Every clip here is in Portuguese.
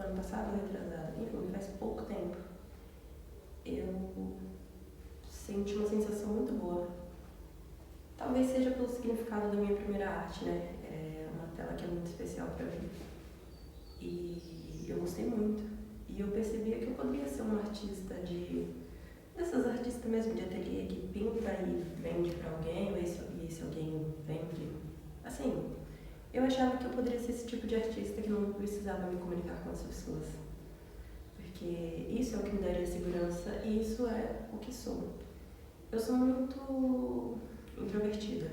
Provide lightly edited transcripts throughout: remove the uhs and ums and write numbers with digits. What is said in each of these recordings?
ano passado ou retrasado, enfim, faz pouco tempo, eu senti uma sensação muito boa. Talvez seja pelo significado da minha primeira arte, né? É uma tela que é muito especial para mim. E eu gostei muito. E eu percebia que eu poderia ser uma artista dessas artistas mesmo de ateliê que pinta e vende para alguém, e esse alguém vende. Assim, eu achava que eu poderia ser esse tipo de artista que não precisava me comunicar com as pessoas. Porque isso é o que me daria segurança e isso é o que sou. Eu sou muito introvertida.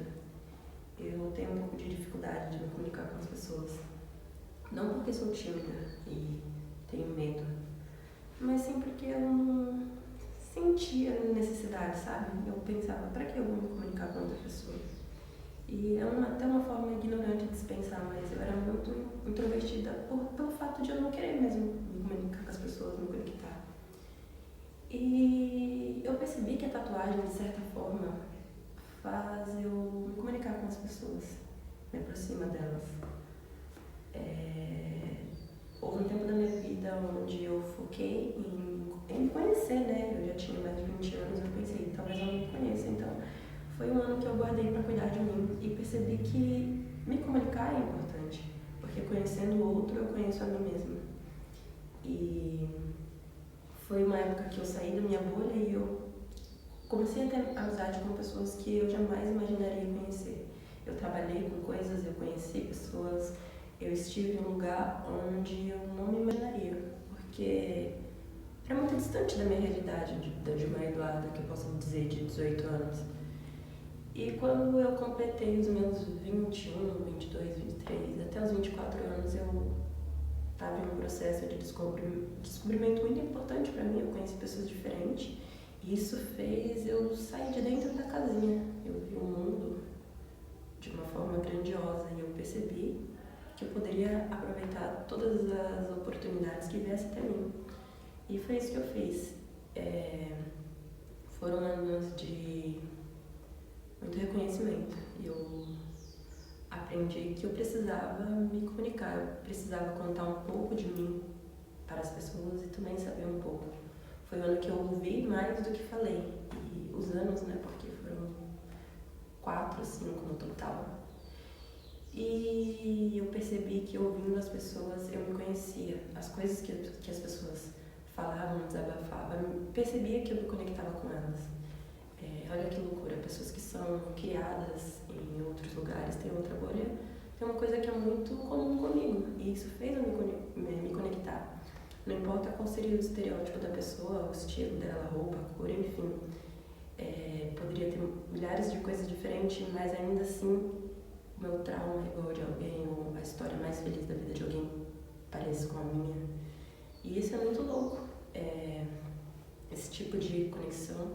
Eu tenho um pouco de dificuldade de me comunicar com as pessoas. Não porque sou tímida e tenho medo, mas sim porque eu não sentia necessidade, sabe? Eu pensava, para que eu vou me comunicar com outra pessoa? E é até uma forma ignorante de se pensar, mas eu era muito introvertida pelo fato de eu não querer mesmo me comunicar com as pessoas, me conectar. E eu percebi que a tatuagem, de certa forma, faz eu me comunicar com as pessoas, me aproxima delas. Houve um tempo da minha vida onde eu foquei em me conhecer, né? Eu já tinha mais de 20 anos, eu pensei, talvez eu não me conheça, então foi um ano que eu guardei para cuidar de mim e percebi que me comunicar é importante, porque conhecendo o outro eu conheço a mim mesma. E foi uma época que eu saí da minha bolha e eu comecei a ter amizade com pessoas que eu jamais imaginaria conhecer. Eu trabalhei com coisas, eu conheci pessoas, eu estive em um lugar onde eu não me imaginaria, porque era muito distante da minha realidade, de uma Eduarda, que eu posso dizer, de 18 anos. E quando eu completei os meus 21, 22, 23, até os 24 anos, eu estava em um processo de descobrimento muito importante para mim. Eu conheci pessoas diferentes e isso fez eu sair de dentro da casinha. Eu vi o mundo de uma forma grandiosa e eu percebi que eu poderia aproveitar todas as oportunidades que viessem até mim. E foi isso que eu fiz. Foram anos de muito reconhecimento. Eu aprendi que eu precisava me comunicar, eu precisava contar um pouco de mim para as pessoas e também saber um pouco. Foi o ano que eu ouvi mais do que falei. E os anos, né, porque foram 4, 5 no total. E eu percebi que ouvindo as pessoas eu me conhecia. As coisas que as pessoas falavam, desabafavam, eu percebia que eu me conectava com elas. Olha que loucura, pessoas que são criadas em outros lugares, têm outra bolha, tem uma coisa que é muito comum comigo, e isso fez eu me conectar. Não importa qual seria o estereótipo da pessoa, o estilo dela, a roupa, a cor, enfim. Poderia ter milhares de coisas diferentes, mas ainda assim o meu trauma é igual de alguém, ou a história mais feliz da vida de alguém parece com a minha. E isso é muito louco. Esse tipo de conexão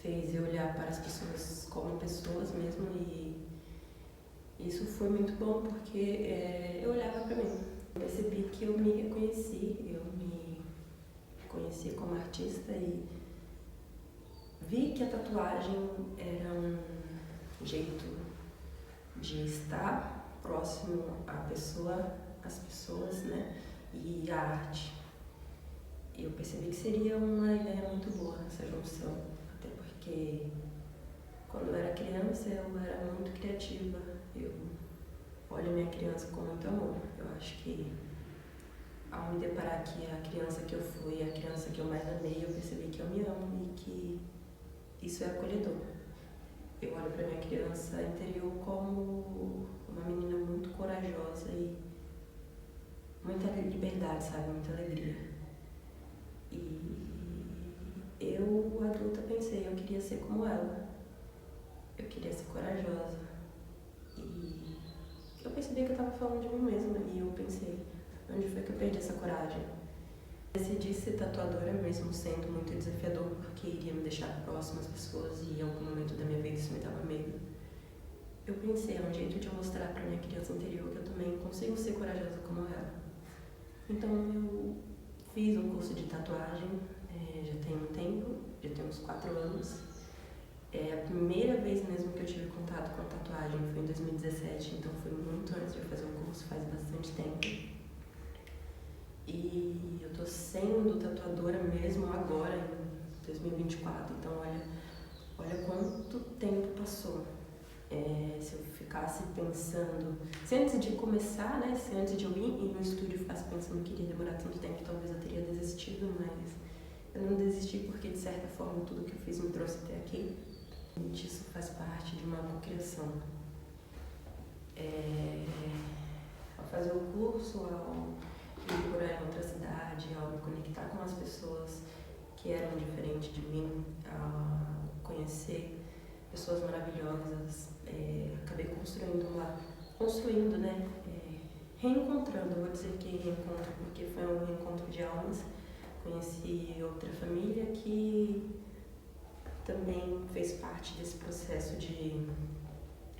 fez eu olhar para as pessoas como pessoas mesmo, e isso foi muito bom porque eu olhava para mim. Eu percebi que eu me reconheci, eu me conheci como artista e vi que a tatuagem era um jeito de estar próximo à pessoa, às pessoas, né, e à arte. Eu percebi que seria uma ideia muito boa essa junção, até porque quando eu era criança eu era muito criativa. Eu olho a minha criança com muito amor. Eu acho que ao me deparar que a criança que eu fui, a criança que eu mais amei, eu percebi que eu me amo e que isso é acolhedor. Eu olho para minha criança interior como uma menina muito corajosa e muita liberdade, sabe? Muita alegria. E eu, adulta, pensei, eu queria ser como ela. Eu queria ser corajosa. E eu percebi que eu estava falando de mim mesma e eu pensei, onde foi que eu perdi essa coragem? Decidi ser tatuadora mesmo sendo muito desafiador, porque iria me deixar próxima às pessoas e em algum momento da minha vida isso me dava medo. Eu pensei, é um jeito de mostrar para minha criança interior que eu também consigo ser corajosa como ela. Então eu fiz um curso de tatuagem, já tem um tempo, já tem uns 4 anos. A primeira vez mesmo que eu tive contato com tatuagem foi em 2017, então foi muito antes de eu fazer o curso, faz bastante tempo. E eu tô sendo tatuadora mesmo agora, em 2024, então olha quanto tempo passou. Se eu ficasse pensando, se antes de começar, né, se antes de eu ir no estúdio eu ficasse pensando que iria demorar tanto tempo, talvez eu teria desistido, mas eu não desisti porque, de certa forma, tudo que eu fiz me trouxe até aqui. Isso faz parte de uma cocriação. Ao fazer o curso, ao ir morar em outra cidade, ao me conectar com as pessoas que eram diferentes de mim, a conhecer pessoas maravilhosas, acabei construindo, né? Reencontrando, eu vou dizer que reencontro porque foi um reencontro de almas. Conheci outra família que também fez parte desse processo de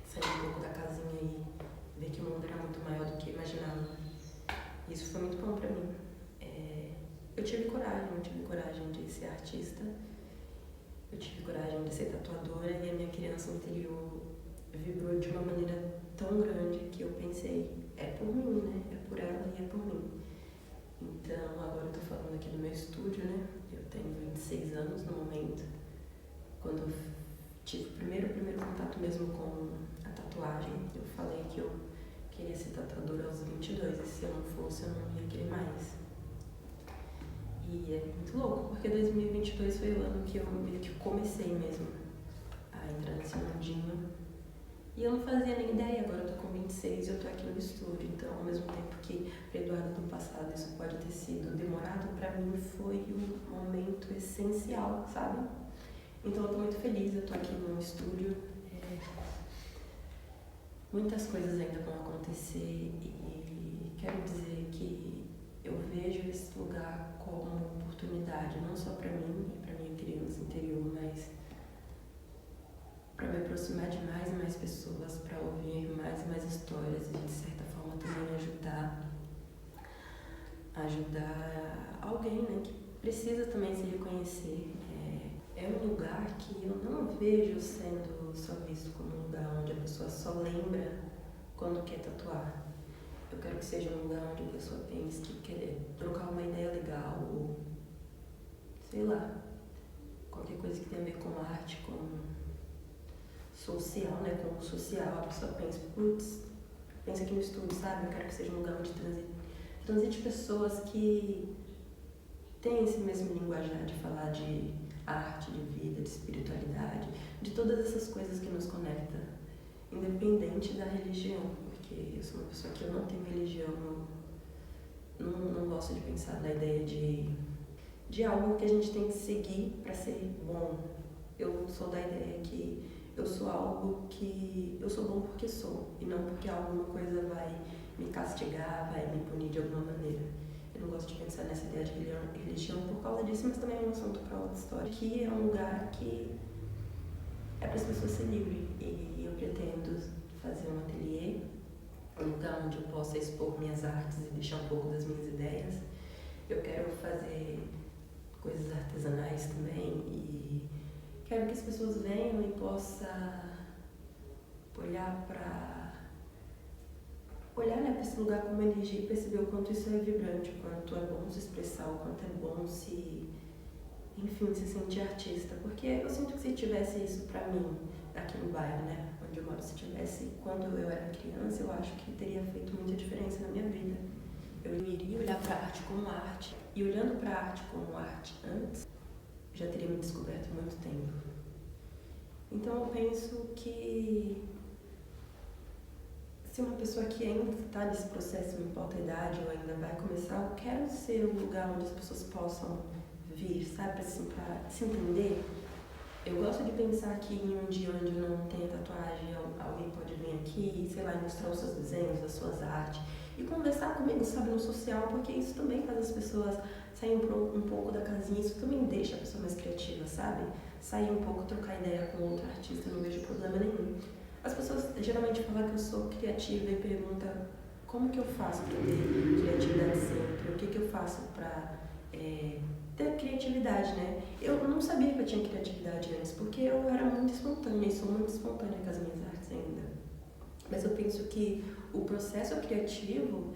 sair um pouco da casinha e ver que o mundo era muito maior do que eu imaginava. Isso foi muito bom pra mim. Eu tive coragem de ser artista, eu tive coragem de ser tatuadora e a minha criança interior vibrou de uma maneira tão grande que eu pensei, é por mim, né? É por ela e é por mim. Então, agora eu tô falando aqui do meu estúdio, né? Eu tenho 26 anos no momento. Quando eu tive o primeiro contato mesmo com a tatuagem, eu falei que eu queria ser tatuadora aos 22, e se eu não fosse, eu não ia querer mais. E é muito louco, porque 2022 foi o ano que eu meio que comecei mesmo a entrar nesse mundinho. E eu não fazia nem ideia, agora eu tô com 26 e eu tô aqui no estúdio, então ao mesmo tempo que para Eduardo do passado isso pode ter sido demorado, pra mim foi um momento essencial, sabe? Então eu tô muito feliz, eu tô aqui no estúdio. Muitas coisas ainda vão acontecer e quero dizer que eu vejo esse lugar como uma oportunidade, não só para mim e para minha criança interior, mas para me aproximar de mais e mais pessoas, para ouvir mais e mais histórias e de certa forma também ajudar alguém, né, que precisa também se reconhecer. É um lugar que eu não vejo sendo só visto como um lugar onde a pessoa só lembra quando quer tatuar. Eu quero que seja um lugar onde a pessoa pense que quer trocar uma ideia legal, ou sei lá, qualquer coisa que tenha a ver com arte, com social, né, com o social. A pessoa pensa, pensa aqui no estúdio, sabe? Eu quero que seja um lugar onde transite pessoas que têm esse mesmo linguajar de falar de arte, de vida, de espiritualidade, de todas essas coisas que nos conectam, independente da religião, porque eu sou uma pessoa que eu não tenho religião, não gosto de pensar na ideia de algo que a gente tem que seguir para ser bom. Eu sou da ideia que eu sou algo que eu sou bom porque sou, e não porque alguma coisa vai me castigar, vai me punir de alguma maneira. Eu não gosto de pensar nessa ideia de religião por causa disso, mas também é um assunto para outra história. Aqui é um lugar que é para as pessoas serem livres, e eu pretendo fazer um ateliê, um lugar onde eu possa expor minhas artes e deixar um pouco das minhas ideias. Eu quero fazer coisas artesanais também e quero que as pessoas venham e possam olhar, né, para esse lugar como energia e perceber o quanto isso é vibrante, o quanto é bom se expressar, o quanto é bom se sentir artista. Porque eu sinto que se tivesse isso pra mim, aqui no bairro, né, onde eu moro, se tivesse quando eu era criança, eu acho que teria feito muita diferença na minha vida. Eu iria olhar pra arte como arte, e olhando pra arte como arte antes, já teria me descoberto há muito tempo. Então eu penso que se uma pessoa que ainda está nesse processo, não importa a idade ou ainda vai começar, eu quero ser um lugar onde as pessoas possam vir, sabe, assim, para se entender. Eu gosto de pensar que em um dia onde eu não tenha tatuagem, alguém pode vir aqui, sei lá, mostrar os seus desenhos, as suas artes e conversar comigo, sabe, no social, porque isso também faz as pessoas saírem um pouco da casinha, isso também deixa a pessoa mais criativa, sabe? Sair um pouco, trocar ideia com outro artista, não vejo problema nenhum. As pessoas geralmente falam que eu sou criativa e perguntam como que eu faço para ter criatividade sempre, o que eu faço para ter criatividade, né? Eu não sabia que eu tinha criatividade antes, porque eu era muito espontânea e sou muito espontânea com as minhas artes ainda. Mas eu penso que o processo criativo,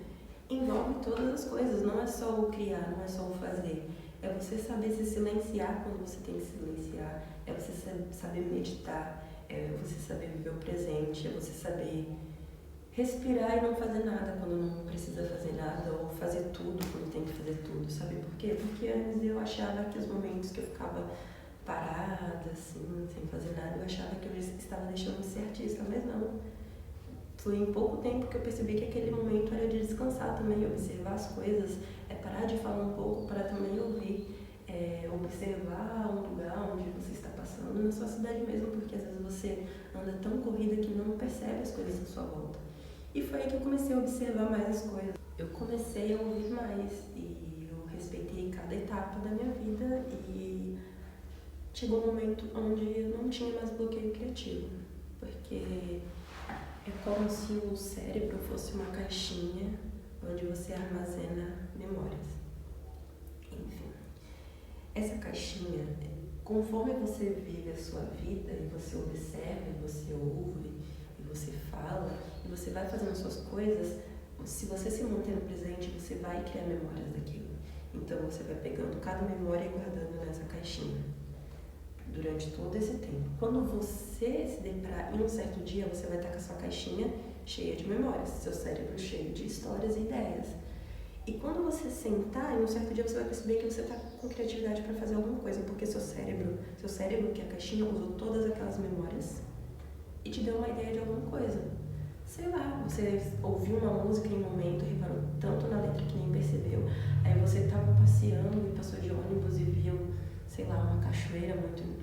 envolve todas as coisas, não é só o criar, não é só o fazer. É você saber se silenciar quando você tem que silenciar, é você saber meditar, é você saber viver o presente, é você saber respirar e não fazer nada quando não precisa fazer nada, ou fazer tudo quando tem que fazer tudo, sabe por quê? Porque antes eu achava que os momentos que eu ficava parada, assim, sem fazer nada, eu achava que eu estava deixando de ser artista, mas não. Foi em pouco tempo que eu percebi que aquele momento era de descansar também, observar as coisas, parar de falar um pouco para também ouvir, observar um lugar onde você está passando, na sua cidade mesmo, porque às vezes você anda tão corrida que não percebe as coisas à sua volta. E foi aí que eu comecei a observar mais as coisas. Eu comecei a ouvir mais e eu respeitei cada etapa da minha vida e chegou um momento onde eu não tinha mais bloqueio criativo, porque é como se o cérebro fosse uma caixinha onde você armazena memórias. Enfim, essa caixinha, conforme você vive a sua vida e você observa, e você ouve, e você fala, e você vai fazendo suas coisas, se você se manter no presente, você vai criar memórias daquilo. Então você vai pegando cada memória e guardando nessa caixinha durante todo esse tempo. Quando você se deparar em um certo dia, você vai estar com a sua caixinha cheia de memórias, seu cérebro cheio de histórias e ideias. E quando você sentar, em um certo dia você vai perceber que você está com criatividade para fazer alguma coisa, porque seu cérebro, que é a caixinha, usou todas aquelas memórias e te deu uma ideia de alguma coisa. Sei lá, você ouviu uma música em um momento, reparou tanto na letra que nem percebeu, aí você estava passeando e passou de ônibus e viu, sei lá, uma cachoeira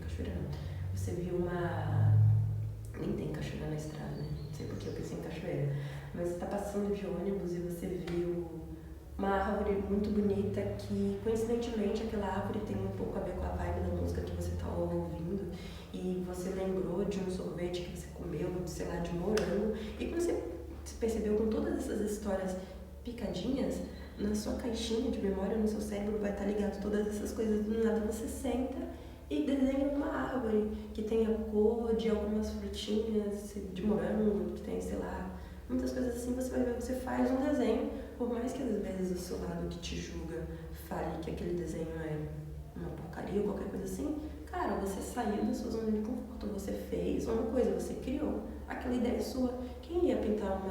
cachoeira não, você viu nem tem cachoeira na estrada, né? Não sei porque eu pensei em cachoeira, mas você tá passando de ônibus e você viu uma árvore muito bonita que, coincidentemente, aquela árvore tem um pouco a ver com a vibe da música que você tá ouvindo, e você lembrou de um sorvete que você comeu, sei lá, de morango, e quando você percebeu com todas essas histórias picadinhas, na sua caixinha de memória, no seu cérebro, vai estar ligado todas essas coisas. Do nada você senta e desenha uma árvore que tem a cor de algumas frutinhas de morango, que tem, sei lá, muitas coisas assim. Você vai ver, você faz um desenho, por mais que às vezes o seu lado que te julga fale que aquele desenho é uma porcaria ou qualquer coisa assim, cara, você saiu da sua zona de conforto, você fez uma coisa, você criou, aquela ideia é sua. Quem ia pintar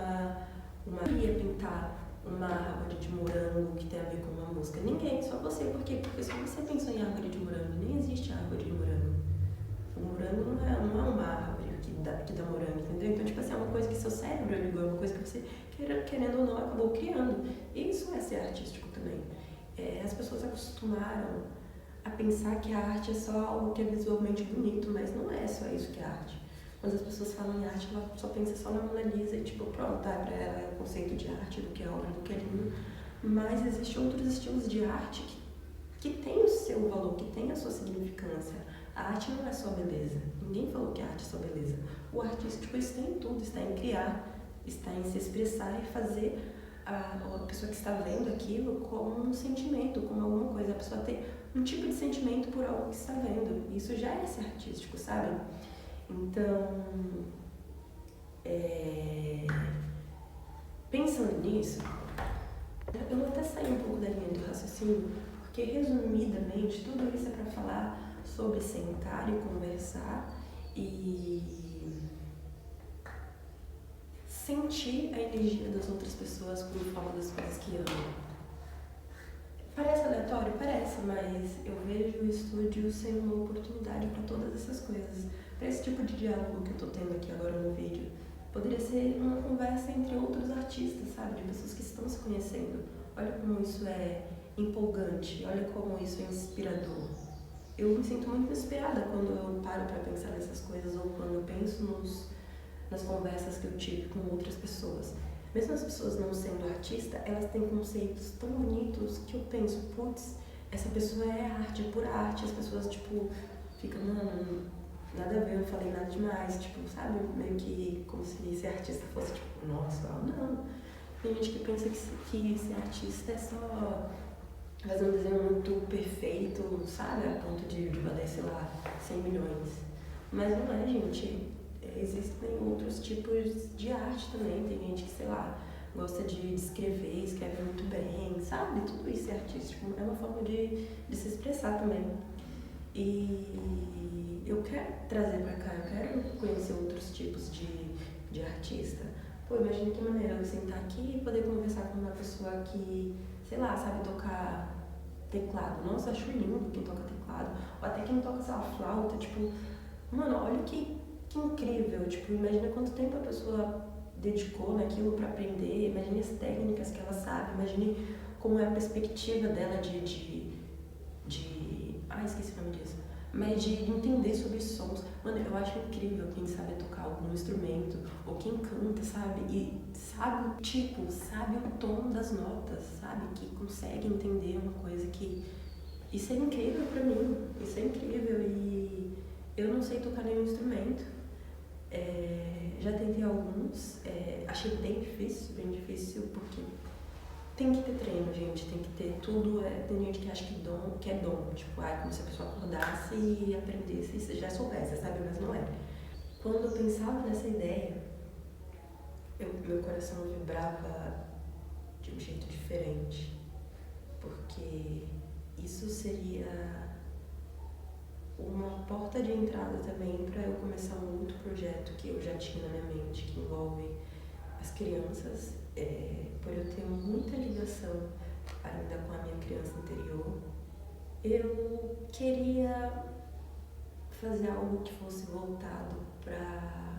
uma árvore de morango que tem a ver com uma música? Ninguém, só você. Por quê? Porque se você pensou em árvore de morango, nem existe árvore de morango. O morango não é uma árvore que dá morango, entendeu? Então, tipo assim, é uma coisa que seu cérebro ligou, é uma coisa que você, querendo ou não, acabou criando. E isso é ser artístico também. As pessoas acostumaram a pensar que a arte é só algo que é visualmente bonito, mas não é só isso que é arte. Quando as pessoas falam em arte, ela só pensa só na Mona Lisa e, tipo, pronto, pra ela é o conceito de arte, do que é obra, do que é lindo. Mas existem outros estilos de arte que tem o seu valor, que tem a sua significância. A arte não é só beleza. Ninguém falou que a arte é só beleza. O artístico está em tudo, está em criar, está em se expressar e fazer a pessoa que está vendo aquilo como um sentimento, como alguma coisa. A pessoa ter um tipo de sentimento por algo que está vendo. Isso já é ser artístico, sabe? Então, pensando nisso, eu vou até sair um pouco da linha do raciocínio, porque resumidamente tudo isso é para falar sobre sentar e conversar e sentir a energia das outras pessoas quando falam das coisas que amam. Parece aleatório? Parece, mas eu vejo o estúdio sendo uma oportunidade para todas essas coisas. Para esse tipo de diálogo que eu tô tendo aqui agora no vídeo, poderia ser uma conversa entre outros artistas, sabe? De pessoas que estão se conhecendo. Olha como isso é empolgante, olha como isso é inspirador. Eu me sinto muito inspirada quando eu paro para pensar nessas coisas ou quando eu penso nas conversas que eu tive com outras pessoas. Mesmo as pessoas não sendo artista, elas têm conceitos tão bonitos que eu penso, putz, essa pessoa é arte, é pura arte. As pessoas, tipo, ficam, mano, nada a ver, eu não falei nada demais, tipo, sabe? Meio que como se ser artista fosse, tipo, nossa, não. Tem gente que pensa que ser artista é só fazer um desenho muito perfeito, sabe? A ponto de valer, sei lá, 100 milhões. Mas não é, gente. Existem outros tipos de arte também. Tem gente que, sei lá, gosta de escrever, escreve muito bem, sabe? Tudo isso é artístico, é uma forma de se expressar também. E eu quero trazer pra cá, eu quero conhecer outros tipos de artista. Pô, imagina que maneira eu sentar aqui e poder conversar com uma pessoa que, sei lá, sabe tocar teclado. Nossa, eu acho lindo quem toca teclado. Ou até quem toca, sei lá, flauta. Tipo, mano, olha que incrível. Tipo, imagina quanto tempo a pessoa dedicou naquilo pra aprender. Imagine as técnicas que ela sabe. Imagine como é a perspectiva dela ah, esqueci o nome disso. Mas de entender sobre sons. Mano, eu acho incrível quem sabe tocar algum instrumento, ou quem canta, sabe? E sabe o tipo, sabe o tom das notas, sabe? Que consegue entender uma coisa que... Isso é incrível pra mim, isso é incrível. E eu não sei tocar nenhum instrumento. Já tentei alguns, achei bem difícil porque... Tem que ter treino, gente, tem que ter tudo. Tem gente que acha que é dom, tipo, como se a pessoa acordasse e aprendesse e já soubesse, sabe? Mas não é. Quando eu pensava nessa ideia, meu coração vibrava de um jeito diferente, porque isso seria uma porta de entrada também para eu começar um outro projeto que eu já tinha na minha mente, que envolve as crianças. Por eu ter muita ligação ainda com a minha criança interior, eu queria fazer algo que fosse voltado para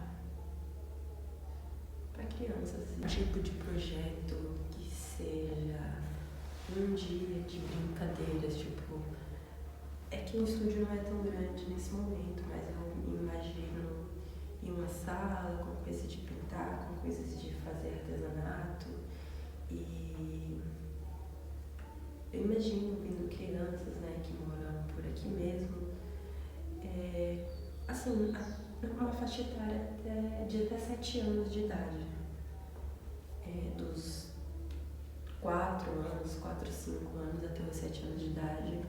crianças. Um tipo de projeto que seja um dia de brincadeiras, tipo... É que o estúdio não é tão grande nesse momento, mas eu me imagino em uma sala com coisas de pintar, com coisas de fazer artesanato. E eu imagino vindo crianças, né, que moram por aqui mesmo, assim, uma faixa etária de até 7 anos de idade, dos 4 anos, 4, 5 anos até os 7 anos de idade,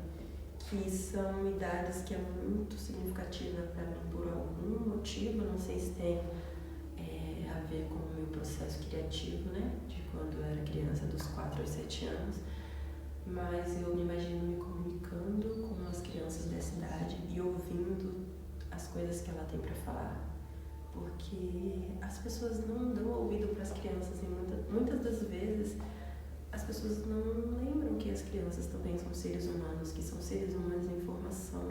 que são idades que é muito significativa para mim por algum motivo. Não sei se tem a ver com o meu processo criativo, né, de quando eu era criança, dos 4 aos 7 anos, mas eu me imagino me comunicando com as crianças dessa idade e ouvindo as coisas que ela tem para falar, porque as pessoas não dão ouvido para as crianças e muitas das vezes as pessoas não lembram que as crianças também são seres humanos, que são seres humanos em formação.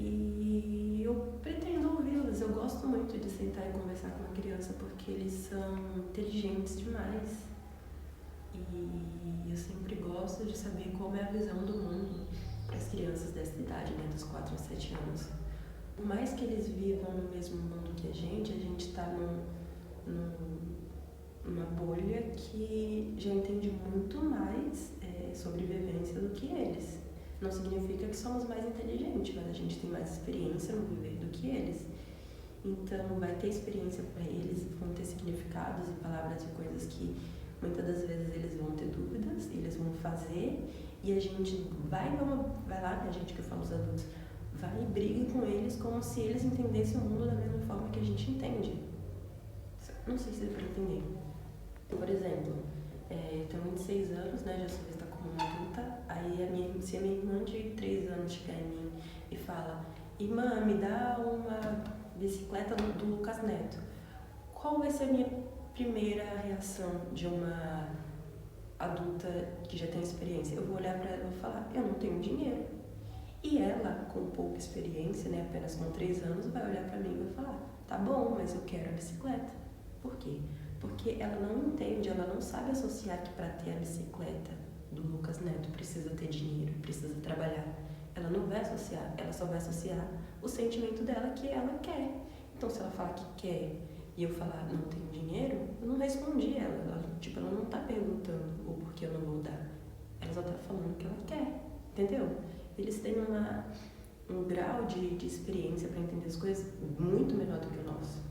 E eu pretendo ouvi-las. Eu gosto muito de sentar e conversar com uma criança porque eles são inteligentes demais. E eu sempre gosto de saber como é a visão do mundo para as crianças dessa idade, né, dos 4 a 7 anos. Por mais que eles vivam no mesmo mundo que a gente está numa bolha que já entende muito mais sobre vivência do que eles. Não significa que somos mais inteligentes, mas a gente tem mais experiência no viver do que eles. Então vai ter experiência para eles, vão ter significados e palavras e coisas que muitas das vezes eles vão ter dúvidas, eles vão fazer, e a gente vai lá, a gente que eu falo os adultos, vai e briga com eles como se eles entendessem o mundo da mesma forma que a gente entende. Não sei se deu para entender. Por exemplo, eu tenho 26 anos, né, já sou vista como uma adulta, aí se a minha irmã de 3 anos chegar em mim e fala: irmã, me dá uma bicicleta do Lucas Neto, qual vai ser a minha primeira reação de uma adulta que já tem experiência? Eu vou olhar para ela e vou falar: eu não tenho dinheiro. E ela, com pouca experiência, né, apenas com 3 anos, vai olhar para mim e vai falar: tá bom, mas eu quero a bicicleta. Por quê? Porque ela não entende, ela não sabe associar que para ter a bicicleta do Lucas Neto precisa ter dinheiro, precisa trabalhar. Ela não vai associar, ela só vai associar o sentimento dela que ela quer. Então, se ela falar que quer e eu falar não tenho dinheiro, eu não respondi ela. Ela não tá perguntando o porquê eu não vou dar. Ela só tá falando o que ela quer, entendeu? Eles têm um grau de experiência para entender as coisas muito menor do que o nosso.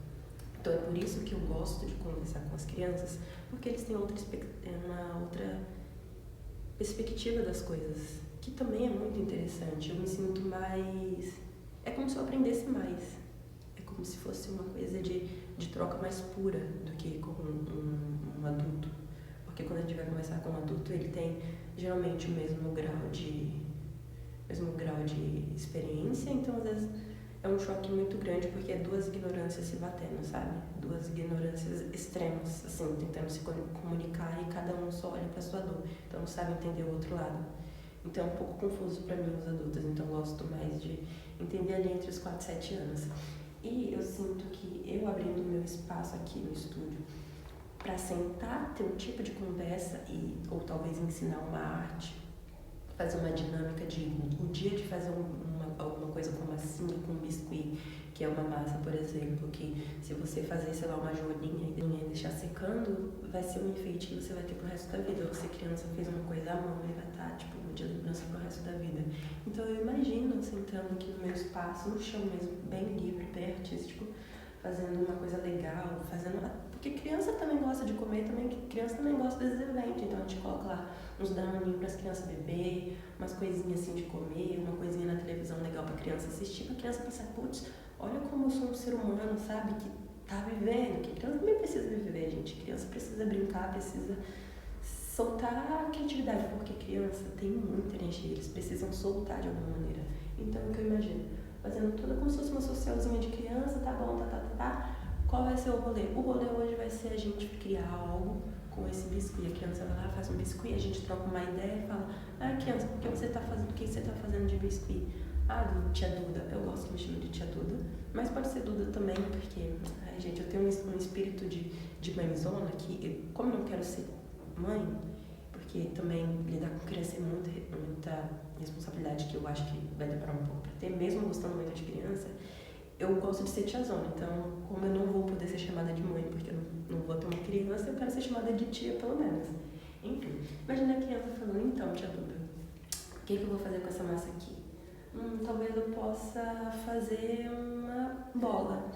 Então é por isso que eu gosto de conversar com as crianças, porque eles têm uma outra perspectiva das coisas, que também é muito interessante. Eu me sinto mais... É como se eu aprendesse mais. É como se fosse uma coisa de de troca mais pura do que com um adulto. Porque quando a gente vai conversar com um adulto, ele tem geralmente o mesmo grau de experiência, então às vezes é um choque muito grande porque é duas ignorâncias se batendo, sabe? Duas ignorâncias extremas, assim, tentando se comunicar e cada um só olha pra sua dor, então não sabe entender o outro lado. Então é um pouco confuso pra mim os adultos, então eu gosto mais de entender ali entre os 4 e 7 anos. E eu sinto que eu abrindo o meu espaço aqui no estúdio para sentar, ter um tipo de conversa ou talvez ensinar uma arte, fazer uma dinâmica de o dia de fazer alguma coisa com massinha, com biscuit, que é uma massa, por exemplo, que se você fazer, sei lá, uma joaninha e deixar secando, vai ser um enfeite que você vai ter pro resto da vida. Você criança fez uma coisa à mão e vai estar, tipo, de lembrança pro resto da vida. Então eu imagino sentando aqui no meu espaço, no chão mesmo, bem livre, bem artístico, fazendo uma coisa legal, porque criança também gosta de comer, criança também gosta desses eventos, então a gente coloca lá uns danoninhos para as crianças beber, umas coisinhas assim de comer, uma coisinha na televisão legal para criança assistir, para criança pensar, putz, olha como eu sou um ser humano, sabe, que tá vivendo, que criança também precisa viver, gente, criança precisa brincar, precisa soltar a criatividade, porque criança tem muita energia, eles precisam soltar de alguma maneira. Então o que eu imagino? Fazendo tudo como se fosse uma socialzinha de criança, tá bom, tá. Qual vai ser o rolê? O rolê hoje vai ser a gente criar algo com esse biscuit. A criança vai lá, faz um biscuit, a gente troca uma ideia e fala, criança, o que você tá fazendo de biscuit? Do tia Duda. Eu gosto que me chame de tia Duda, mas pode ser Duda também, porque, gente, eu tenho um espírito de mãezona que, como eu não quero ser mãe, porque também lidar com criança é muita responsabilidade que eu acho que vai demorar um pouco pra ter, mesmo gostando muito de criança, eu gosto de ser tiazona, então como eu não vou poder ser chamada de mãe, porque eu não vou ter uma criança, eu quero ser chamada de tia pelo menos. Enfim, imagina a criança falando, então, tia Duda, o que eu vou fazer com essa massa aqui? Talvez eu possa fazer uma bola.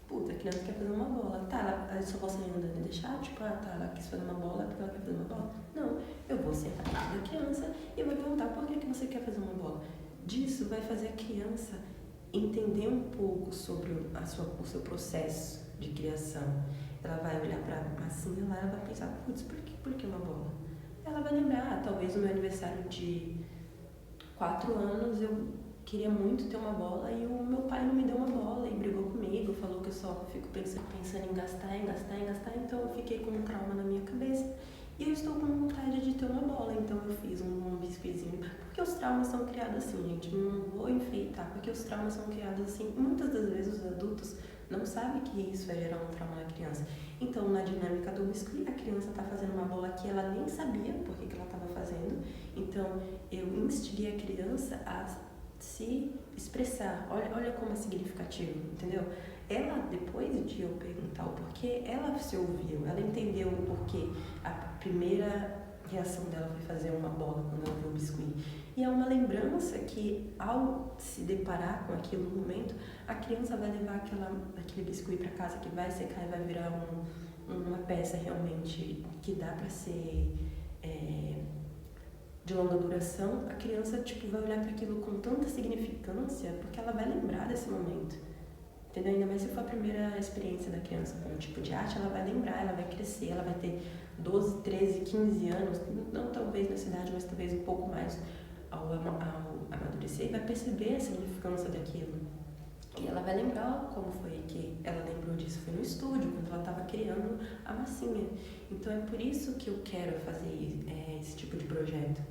Puta, a criança quer fazer uma bola. Tá, ela só posso ir andando e deixar? Tipo, ela quis fazer uma bola porque ela quer fazer uma bola? Não, eu vou sentar perto da criança e vou perguntar por que você quer fazer uma bola. Disso vai fazer a criança entender um pouco sobre o seu processo de criação. Ela vai olhar pra massinha lá e ela vai pensar, putz, por que uma bola? Ela vai lembrar, talvez no meu aniversário de 4 anos eu queria muito ter uma bola e o meu pai não me deu uma bola e brigou comigo, falou que eu só fico pensando em gastar, então eu fiquei com um trauma na minha cabeça e eu estou com vontade de ter uma bola, então eu fiz um biscoizinho, porque os traumas são criados assim, gente, não vou enfeitar, porque os traumas são criados assim, e muitas das vezes os adultos não sabem que isso vai gerar um trauma na criança. Então, na dinâmica do biscuit, a criança está fazendo uma bola que ela nem sabia por que ela estava fazendo, então eu instiguei a criança a se expressar. Olha como é significativo, entendeu? Ela, depois de eu perguntar o porquê, ela se ouviu, ela entendeu o porquê. A primeira reação dela foi fazer uma bola quando ela viu o biscuit. E é uma lembrança que, ao se deparar com aquilo no momento, a criança vai levar aquele biscuit para casa que vai secar e vai virar uma peça realmente que dá para ser de longa duração. A criança vai olhar para aquilo com tanta significância porque ela vai lembrar desse momento. Entendeu? Ainda mais se for a primeira experiência da criança com um tipo de arte, ela vai lembrar, ela vai crescer, ela vai ter 12, 13, 15 anos, não talvez na cidade, mas talvez um pouco mais ao amadurecer, e vai perceber a significância daquilo. E ela vai lembrar como foi que ela lembrou disso, foi no estúdio, quando ela estava criando a massinha. Então é por isso que eu quero fazer esse tipo de projeto.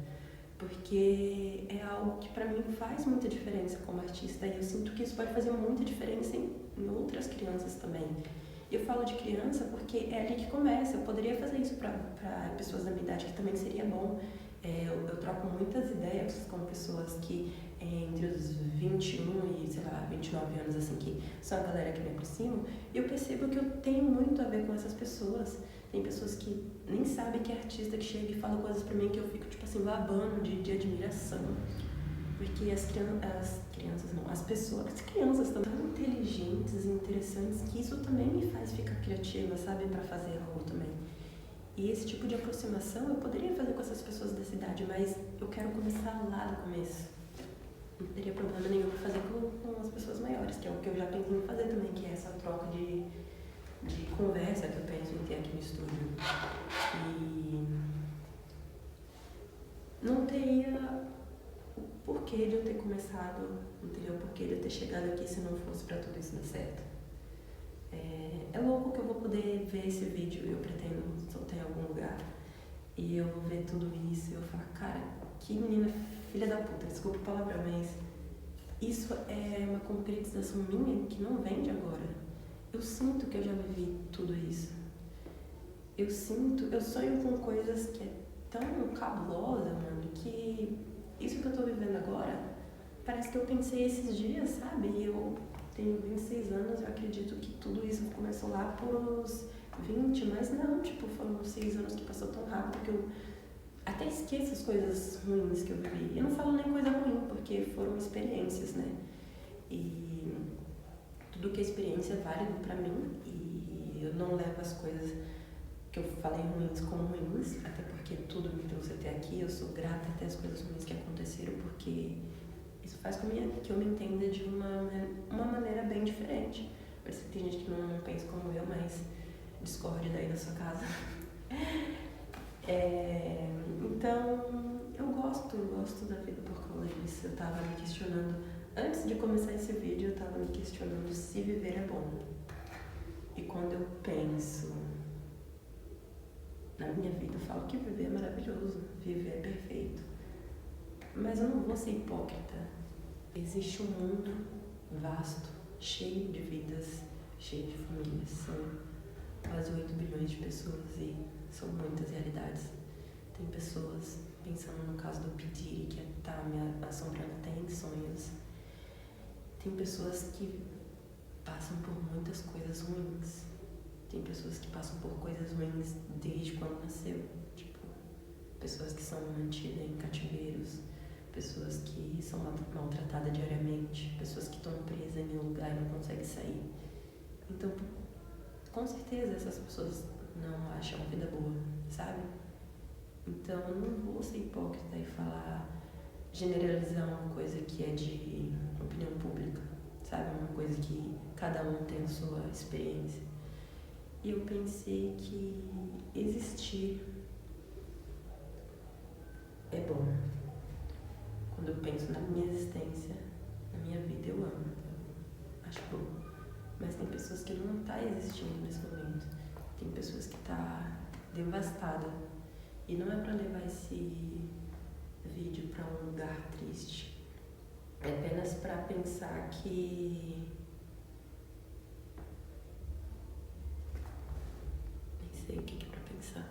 Porque é algo que para mim faz muita diferença como artista e eu sinto que isso pode fazer muita diferença em outras crianças também. Eu falo de criança porque é ali que começa. Eu poderia fazer isso para pessoas da minha idade, que também seria bom. Eu troco muitas ideias com pessoas que entre os 21 e, sei lá, 29 anos, assim, que são a galera que me aproximo, e eu percebo que eu tenho muito a ver com essas pessoas. Tem pessoas que nem sabem que é artista, que chega e fala coisas pra mim que eu fico, tipo assim, babando de admiração. Porque as crianças estão tão inteligentes e interessantes que isso também me faz ficar criativa, sabe, pra fazer algo também. E esse tipo de aproximação eu poderia fazer com essas pessoas da cidade, mas eu quero começar lá no começo. Não teria problema nenhum fazer com as pessoas maiores, que é o que eu já pensei em fazer também, que é essa troca de de conversa que eu penso em ter aqui no estúdio. E não teria o porquê de eu ter começado, não teria o porquê de eu ter chegado aqui se não fosse pra tudo isso dar certo. É louco que eu vou poder ver esse vídeo, eu pretendo soltar em algum lugar, e eu vou ver tudo isso e eu falar, cara, que menina filha da puta, desculpa o palavrão, mas isso é uma concretização minha que não vem de agora. Eu sinto que eu já vivi tudo isso. Eu sonho com coisas que é tão cabulosa, mano, que isso que eu tô vivendo agora, parece que eu pensei esses dias, sabe? E eu tenho 26 anos, eu acredito que tudo isso começou lá pros 20, mas não, tipo, foram 6 anos que passou tão rápido que eu até esqueço as coisas ruins que eu vivi. Eu não falo nem coisa ruim, porque foram experiências, né? E tudo que é experiência é válido pra mim, e eu não levo as coisas que eu falei ruins como ruins, até porque tudo me trouxe até aqui. Eu sou grata até as coisas ruins que aconteceram, porque isso faz com que eu me entenda de uma maneira bem diferente. Parece que tem gente que não pensa como eu, mas discorde daí da sua casa. Então, eu gosto da vida por causa disso. Eu tava me questionando, antes de começar esse vídeo, eu tava me questionando se viver é bom. E quando eu penso na minha vida, eu falo que viver é maravilhoso, viver é perfeito. Mas eu não vou ser hipócrita. Existe um mundo vasto, cheio de vidas, cheio de famílias. São quase 8 bilhões de pessoas e são muitas realidades. Tem pessoas, pensando no caso do Pidiri, que tá me assombrando até em sonhos. Tem pessoas que passam por muitas coisas ruins. Tem pessoas que passam por coisas ruins desde quando nasceu. Tipo, pessoas que são mantidas em cativeiros, pessoas que são maltratadas diariamente, pessoas que estão presas em um lugar e não conseguem sair. Então, com certeza essas pessoas não acham a vida boa, sabe? Então, eu não vou ser hipócrita e generalizar uma coisa que é de opinião pública, sabe? Uma coisa que cada um tem a sua experiência. E eu pensei que existir é bom. Quando eu penso na minha existência, na minha vida, eu amo. Eu acho bom. Mas tem pessoas que não tá existindo nesse momento. Tem pessoas que tá devastada. E não é pra levar esse vídeo pra um lugar triste. É apenas pra pensar que... Nem sei o que é pra pensar.